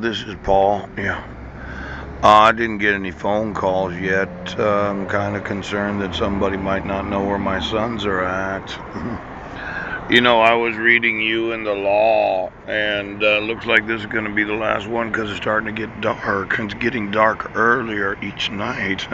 This is Paul. Yeah. I didn't get any phone calls yet. I'm kind of concerned that somebody might not know where my sons are at. I was reading You and the Law, and looks like this is going to be the last one because it's starting to get dark. It's getting dark earlier each night.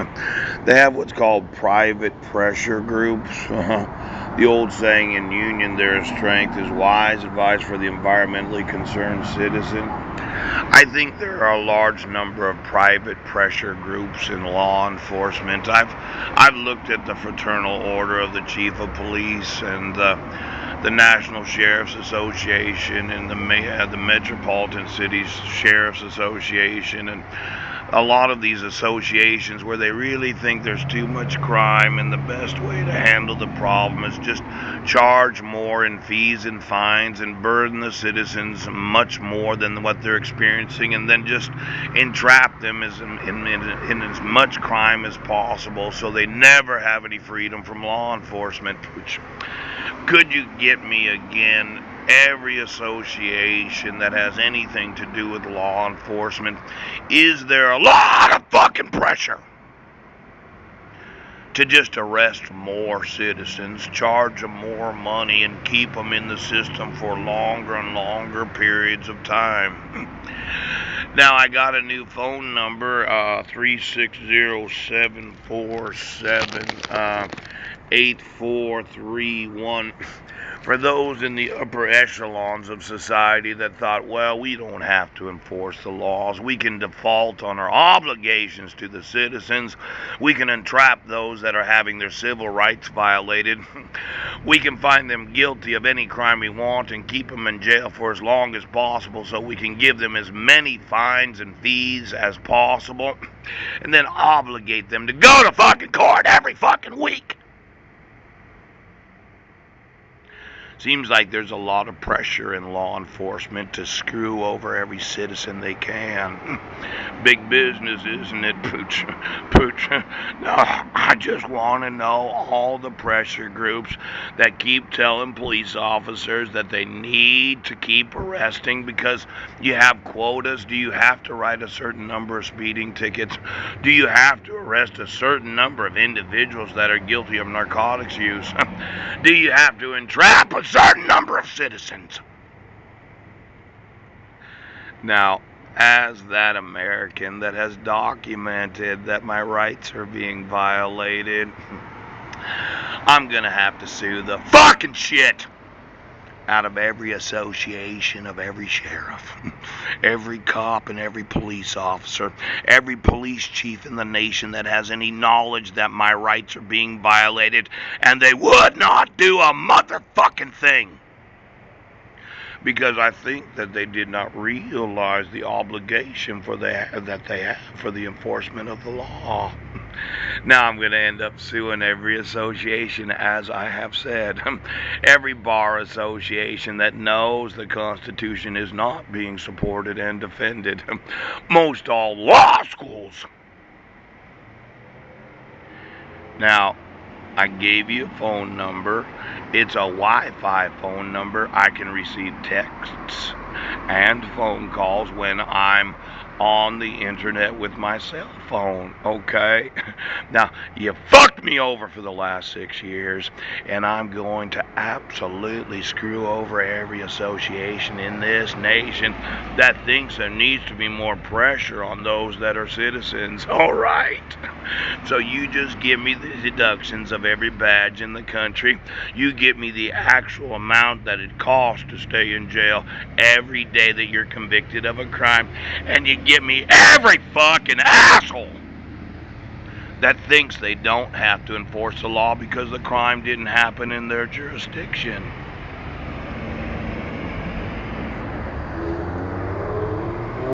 They have what's called private pressure groups. The old saying, in union there is strength, is wise advice for the environmentally concerned citizen. I think there are a large number of private pressure groups in law enforcement. I've looked at the Fraternal Order of the Chief of Police and the National Sheriff's Association and the Metropolitan Cities Sheriff's Association and a lot of these associations where they really think there's too much crime, and the best way to handle the problem is just charge more in fees and fines and burden the citizens much more than what they're experiencing, and then just entrap them in as much crime as possible so they never have any freedom from law enforcement. Which, could you get me again every association that has anything to do with law enforcement? Is there a lot of fucking pressure to just arrest more citizens, charge them more money, and keep them in the system for longer and longer periods of time? Now, I got a new phone number, 360-747-8431. For those in the upper echelons of society that thought, well, we don't have to enforce the laws. We can default on our obligations to the citizens. We can entrap those that are having their civil rights violated. We can find them guilty of any crime we want and keep them in jail for as long as possible so we can give them as many fines and fees as possible and then obligate them to go to fucking court every fucking week. Seems like there's a lot of pressure in law enforcement to screw over every citizen they can. Big business, isn't it, Pooch? Pooch. No, I just want to know all the pressure groups that keep telling police officers that they need to keep arresting because you have quotas. Do you have to write a certain number of speeding tickets? Do you have to arrest a certain number of individuals that are guilty of narcotics use? Do you have to entrap a certain number of citizens? Now, as that American that has documented that my rights are being violated, I'm gonna have to sue the fucking shit out of every association of every sheriff, every cop and every police officer, every police chief in the nation that has any knowledge that my rights are being violated, and they would not do a motherfucking thing. Because I think that they did not realize the obligation that they have for the enforcement of the law. Now I'm going to end up suing every association, as I have said. Every bar association that knows the Constitution is not being supported and defended. Most all law schools. Now, I gave you a phone number. It's a Wi-Fi phone number. I can receive texts and phone calls when I'm on the internet with my cell phone, okay? Now, you fucked me over for the last 6 years, and I'm going to absolutely screw over every association in this nation that thinks there needs to be more pressure on those that are citizens, all right? So you just give me the deductions of every badge in the country. You give me the actual amount that it costs to stay in jail every day that you're convicted of a crime, and you give me every fucking asshole that thinks they don't have to enforce the law because the crime didn't happen in their jurisdiction.